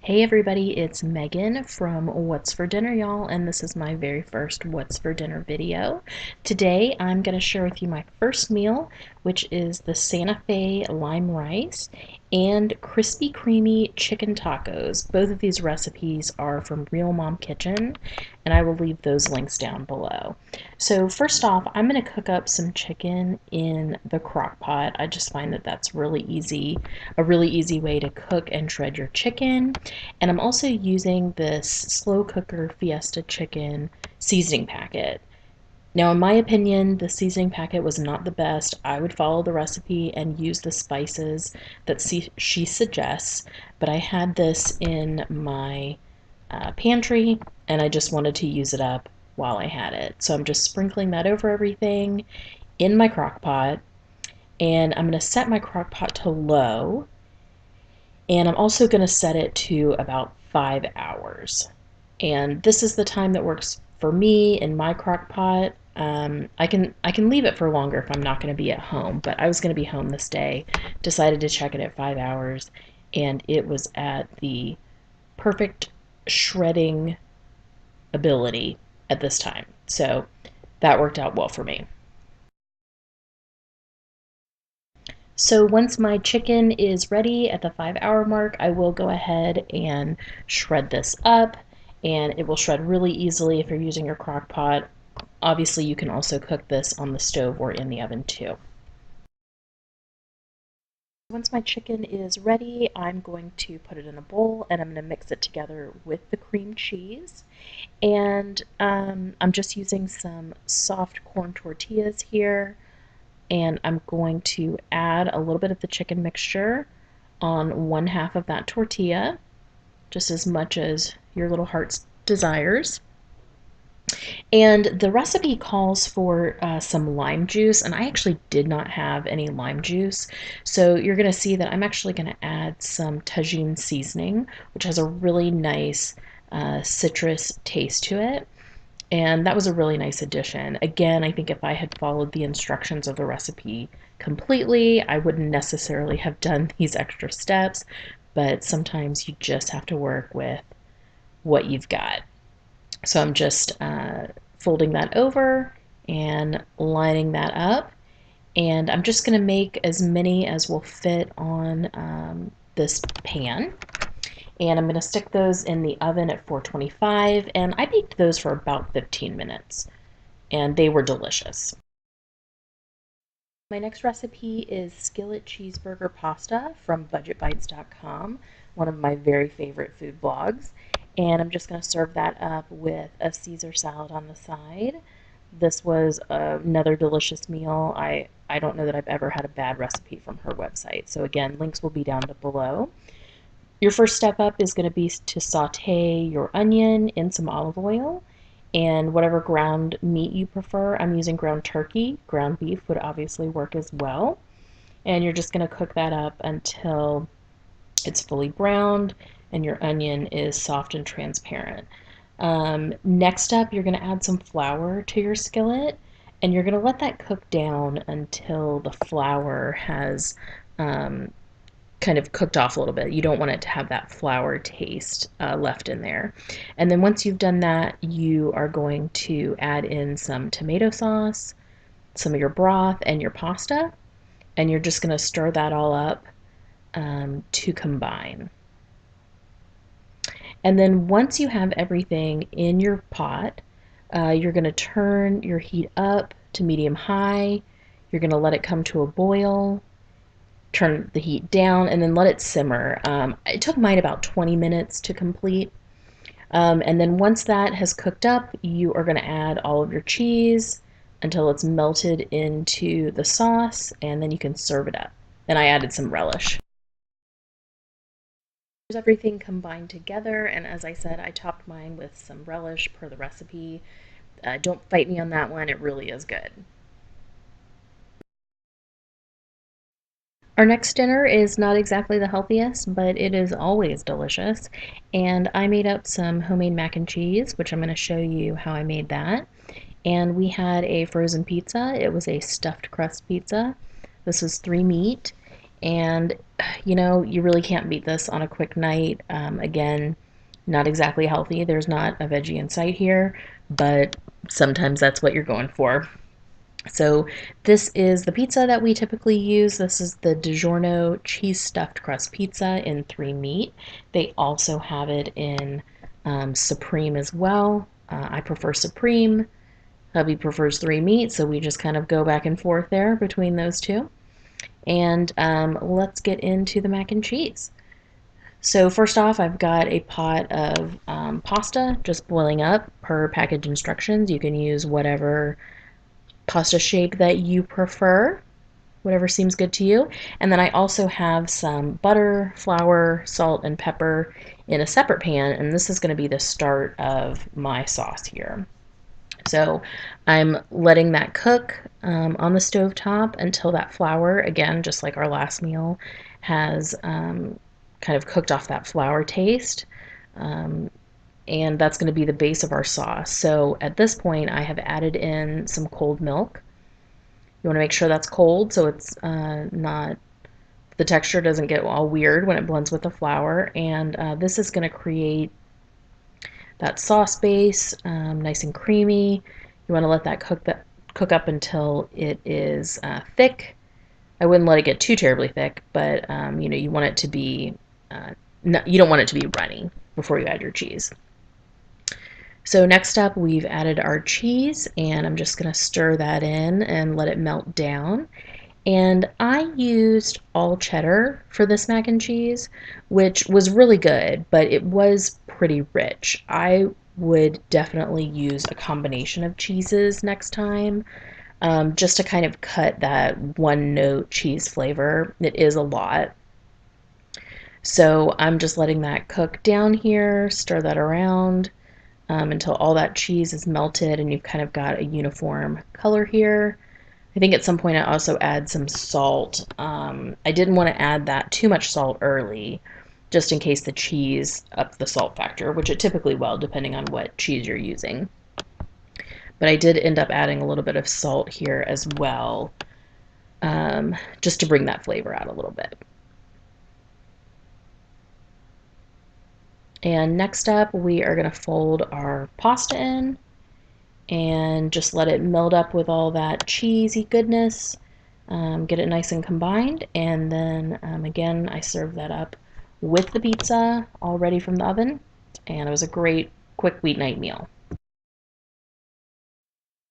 Hey everybody, it's Megan from What's for Dinner, y'all, and this is my very first What's for Dinner video. Today I'm going to share with you my first meal, which is the Santa Fe lime rice and crispy creamy chicken tacos. Both of these recipes are from Real Mom Kitchen, and I will leave those links down below. So first off, I'm going to cook up some chicken in the crock pot. I just find that that's a really easy way to cook and shred your chicken. And I'm also using this slow cooker Fiesta chicken seasoning packet. Now, in my opinion, the seasoning packet was not the best. I would follow the recipe and use the spices that she suggests, but I had this in my pantry and I just wanted to use it up while I had it. So I'm just sprinkling that over everything in my crock pot, and I'm going to set my crock pot to low, and I'm also going to set it to about 5 hours. And this is the time that works for me in my crock pot. I can leave it for longer if I'm not going to be at home, but I was going to be home this day, decided to check it at 5 hours, and it was at the perfect shredding ability at this time. So that worked out well for me. So once my chicken is ready at the 5 hour mark, I will go ahead and shred this up, and it will shred really easily if you're using your crock pot. Obviously, you can also cook this on the stove or in the oven too. Once my chicken is ready, I'm going to put it in a bowl and I'm going to mix it together with the cream cheese. And I'm just using some soft corn tortillas here, and I'm going to add a little bit of the chicken mixture on one half of that tortilla, just as much as your little heart's desires. And the recipe calls for some lime juice, and I actually did not have any lime juice. So you're going to see that I'm actually going to add some tagine seasoning, which has a really nice citrus taste to it. And that was a really nice addition. Again, I think if I had followed the instructions of the recipe completely, I wouldn't necessarily have done these extra steps, but sometimes you just have to work with what you've got. So I'm just folding that over and lining that up. And I'm just going to make as many as will fit on this pan. And I'm going to stick those in the oven at 425, and I baked those for about 15 minutes, and they were delicious. My next recipe is skillet cheeseburger pasta from budgetbites.com, one of my very favorite food blogs. And I'm just going to serve that up with a Caesar salad on the side. This was another delicious meal. I don't know that I've ever had a bad recipe from her website. So again, links will be down below. Your first step up is going to be to saute your onion in some olive oil and whatever ground meat you prefer. I'm using ground turkey. Ground beef would obviously work as well. And you're just going to cook that up until it's fully browned and your onion is soft and transparent. Next up, you're going to add some flour to your skillet, and you're going to let that cook down until the flour has kind of cooked off a little bit. You don't want it to have that flour taste left in there. And then once you've done that, you are going to add in some tomato sauce, some of your broth, and your pasta, and you're just going to stir that all up to combine. And then once you have everything in your pot, you're going to turn your heat up to medium high. You're going to let it come to a boil, turn the heat down, and then let it simmer. It took mine about 20 minutes to complete. And then once that has cooked up, you are going to add all of your cheese until it's melted into the sauce, and then you can serve it up. And I added some relish. There's everything combined together, and as I said, I topped mine with some relish per the recipe. Don't fight me on that one, it really is good. Our next dinner is not exactly the healthiest, but it is always delicious. And I made up some homemade mac and cheese, which I'm going to show you how I made that. And we had a frozen pizza. It was a stuffed crust pizza. This was 3 meat, and you know, you really can't beat this on a quick night. Again, not exactly healthy. There's not a veggie in sight here, but sometimes that's what you're going for. So this is the pizza that we typically use. This is the DiGiorno cheese stuffed crust pizza in 3 meat. They also have it in Supreme as well. I prefer Supreme. Hubby prefers 3 meat, so we just kind of go back and forth there between those two. And let's get into the mac and cheese. So first off, I've got a pot of pasta just boiling up per package instructions. You can use whatever pasta shape that you prefer, whatever seems good to you. And then I also have some butter, flour, salt, and pepper in a separate pan, and this is going to be the start of my sauce here. So I'm letting that cook on the stove top until that flour, again, just like our last meal, has kind of cooked off that flour taste. Um, and that's going to be the base of our sauce. So at this point, I have added in some cold milk. You want to make sure that's cold so it's not, the texture doesn't get all weird when it blends with the flour. And this is going to create that sauce base, nice and creamy. You want to let that cook up until it is thick. I wouldn't let it get too terribly thick, but you know, you want it to be you don't want it to be runny before you add your cheese. So next up, we've added our cheese, and I'm just going to stir that in and let it melt down. And I used all cheddar for this mac and cheese, which was really good, but it was pretty rich. I would definitely use a combination of cheeses next time, just to kind of cut that one note cheese flavor. It is a lot. So I'm just letting that cook down here, stir that around until all that cheese is melted and you've kind of got a uniform color here. I think at some point I also add some salt. I didn't want to add that too much salt early, just in case the cheese upped the salt factor, which it typically will, depending on what cheese you're using. But I did end up adding a little bit of salt here as well, just to bring that flavor out a little bit. And next up, we are going to fold our pasta in and just let it melt up with all that cheesy goodness. Get it nice and combined, and then again, I serve that up with the pizza all ready from the oven, and it was a great quick weeknight meal.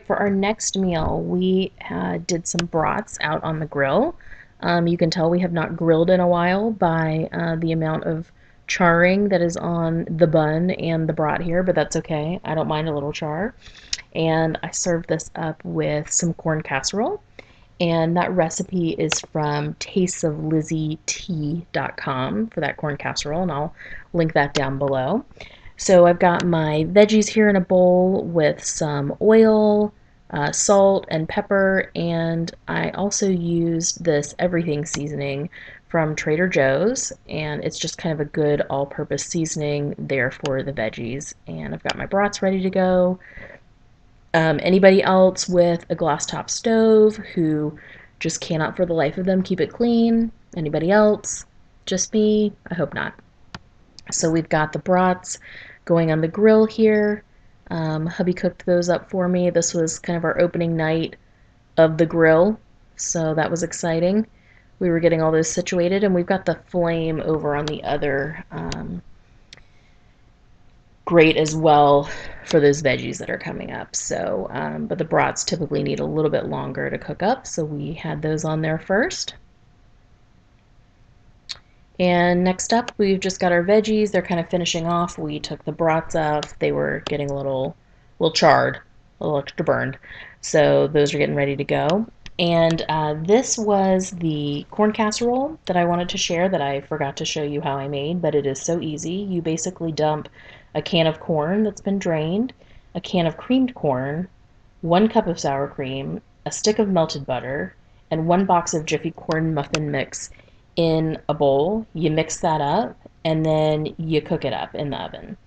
For our next meal, we did some brats out on the grill. You can tell we have not grilled in a while by the amount of charring that is on the bun and the brat here, but that's okay. I don't mind a little char. And I served this up with some corn casserole. And that recipe is from tastesoflizzietea.com for that corn casserole, and I'll link that down below. So I've got my veggies here in a bowl with some oil, salt, and pepper, and I also used this everything seasoning from Trader Joe's, and it's just kind of a good all-purpose seasoning there for the veggies. And I've got my brats ready to go. Anybody else with a glass top stove who just cannot for the life of them keep it clean? Anybody else? Just me? I hope not. So we've got the brats going on the grill here. Hubby cooked those up for me. This was kind of our opening night of the grill, so that was exciting. We were getting all those situated, and we've got the flame over on the other grate as well for those veggies that are coming up. So, but the brats typically need a little bit longer to cook up, so we had those on there first. And next up, we've just got our veggies. They're kind of finishing off. We took the brats off. They were getting a little charred, a little extra burned. So those are getting ready to go. And this was the corn casserole that I wanted to share that I forgot to show you how I made, but it is so easy. You basically dump a can of corn that's been drained, a can of creamed corn, 1 cup of sour cream, a stick of melted butter, and 1 box of Jiffy corn muffin mix in a bowl. You mix that up, and then you cook it up in the oven.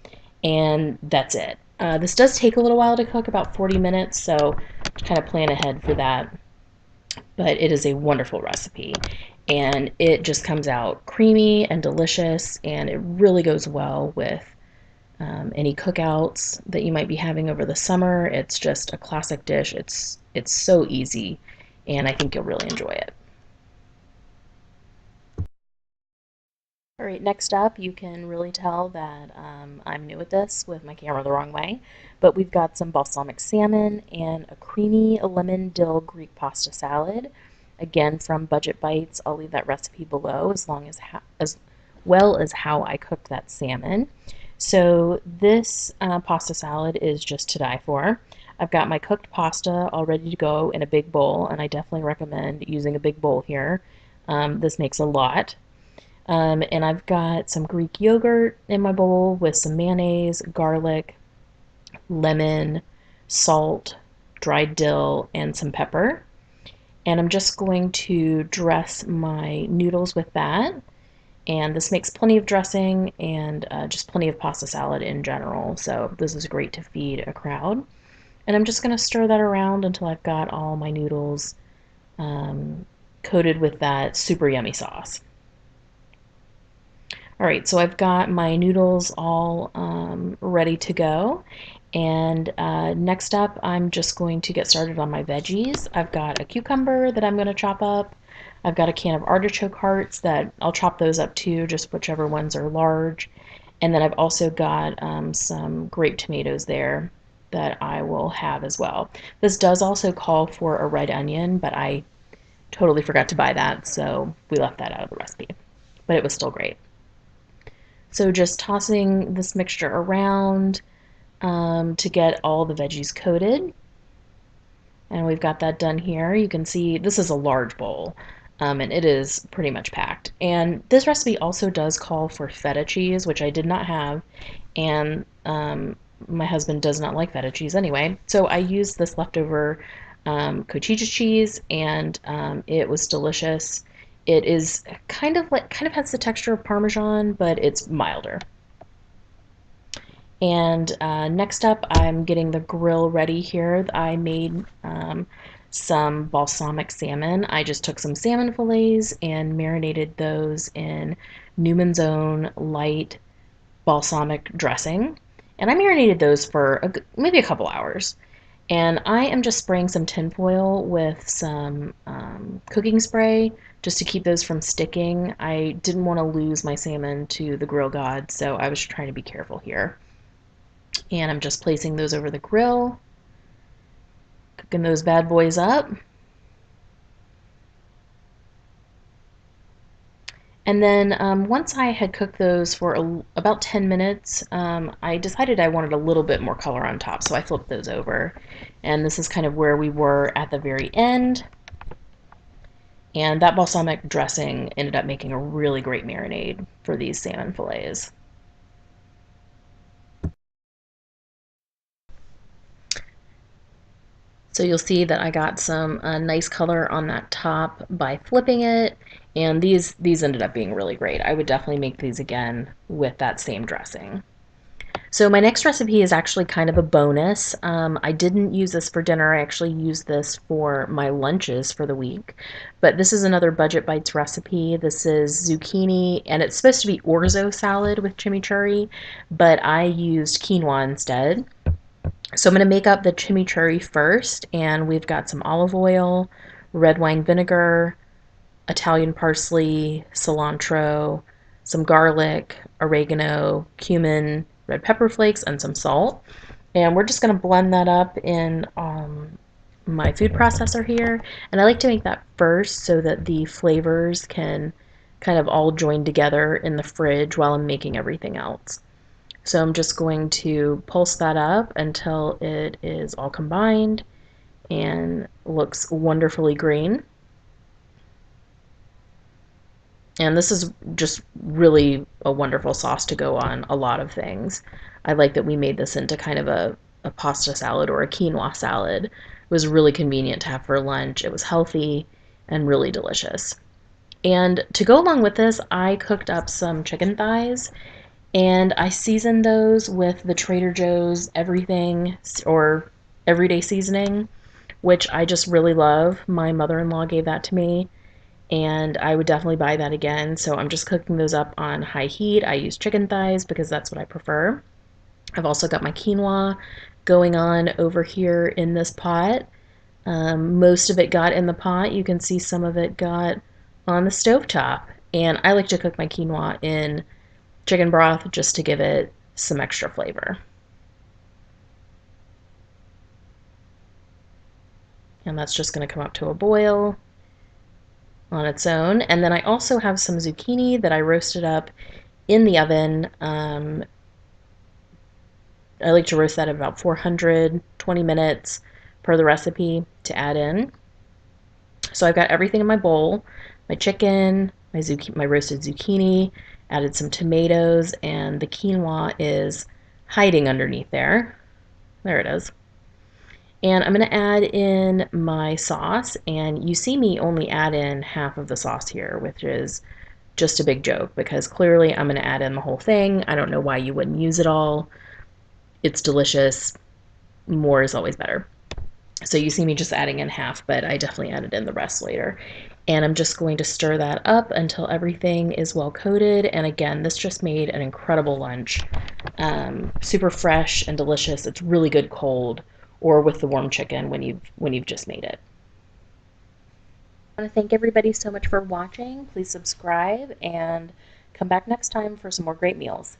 And that's it. This does take a little while to cook, about 40 minutes, so kind of plan ahead for that. but it is a wonderful recipe. And it just comes out creamy and delicious, and it really goes well with any cookouts that you might be having over the summer. It's just a classic dish. It's so easy, and I think you'll really enjoy it. All right, next up, you can really tell that I'm new at this with my camera the wrong way, but we've got some balsamic salmon and a creamy lemon dill Greek pasta salad. Again, from Budget Bites. I'll leave that recipe below as well as how I cooked that salmon. So this pasta salad is just to die for. I've got my cooked pasta all ready to go in a big bowl, and I definitely recommend using a big bowl here. This makes a lot. And I've got some Greek yogurt in my bowl with some mayonnaise, garlic, lemon, salt, dried dill, and some pepper. And I'm just going to dress my noodles with that. And this makes plenty of dressing and just plenty of pasta salad in general. So this is great to feed a crowd. And I'm just going to stir that around until I've got all my noodles coated with that super yummy sauce. All right, so I've got my noodles all ready to go. And next up, I'm just going to get started on my veggies. I've got a cucumber that I'm going to chop up. I've got a can of artichoke hearts that I'll chop those up too, just whichever ones are large. And then I've also got some grape tomatoes there that I will have as well. This does also call for a red onion, but I totally forgot to buy that, so we left that out of the recipe. But it was still great. So just tossing this mixture around to get all the veggies coated. And we've got that done here. You can see this is a large bowl, and it is pretty much packed. And this recipe also does call for feta cheese, which I did not have, and my husband does not like feta cheese anyway. So I used this leftover cottage cheese, and it was delicious. It is kind of has the texture of Parmesan, but it's milder. And next up, I'm getting the grill ready here. I made some balsamic salmon. I just took some salmon fillets and marinated those in Newman's Own light balsamic dressing. And I marinated those for maybe a couple hours. And I am just spraying some tin foil with some cooking spray just to keep those from sticking. I didn't want to lose my salmon to the grill god, so I was trying to be careful here. And I'm just placing those over the grill, cooking those bad boys up. And then once I had cooked those for about 10 minutes, I decided I wanted a little bit more color on top, so I flipped those over. And this is kind of where we were at the very end. And that balsamic dressing ended up making a really great marinade for these salmon fillets. So you'll see that I got some nice color on that top by flipping it, and these ended up being really great. I would definitely make these again with that same dressing. So my next recipe is actually kind of a bonus. I didn't use this for dinner. I actually used this for my lunches for the week. But this is another Budget Bites recipe. This is zucchini, and it's supposed to be orzo salad with chimichurri, but I used quinoa instead. So I'm going to make up the chimichurri first, and we've got some olive oil, red wine vinegar, Italian parsley, cilantro, some garlic, oregano, cumin, red pepper flakes, and some salt. And we're just going to blend that up in my food processor here. And I like to make that first so that the flavors can kind of all join together in the fridge while I'm making everything else. So I'm just going to pulse that up until it is all combined and looks wonderfully green. And this is just really a wonderful sauce to go on a lot of things. I like that we made this into kind of a pasta salad or a quinoa salad. It was really convenient to have for lunch. It was healthy and really delicious. And to go along with this, I cooked up some chicken thighs, and I seasoned those with the Trader Joe's everything or everyday seasoning, which I just really love. My mother-in-law gave that to me, and I would definitely buy that again. So I'm just cooking those up on high heat. I use chicken thighs because that's what I prefer. I've also got my quinoa going on over here in this pot. Most of it got in the pot. You can see some of it got on the stovetop. And I like to cook my quinoa in chicken broth just to give it some extra flavor. And that's just going to come up to a boil on its own. And then I also have some zucchini that I roasted up in the oven. I like to roast that at about 420 minutes per the recipe to add in. So I've got everything in my bowl, my chicken, my roasted zucchini, added some tomatoes, and the quinoa is hiding underneath there. There it is. And I'm going to add in my sauce, and you see me only add in half of the sauce here, which is just a big joke because clearly I'm going to add in the whole thing. I don't know why you wouldn't use it all. It's delicious. More is always better. So you see me just adding in half, but I definitely added in the rest later. And I'm just going to stir that up until everything is well coated. And again, this just made an incredible lunch. Super fresh and delicious. It's really good cold or with the warm chicken when you've just made it. I want to thank everybody so much for watching. Please subscribe and come back next time for some more great meals.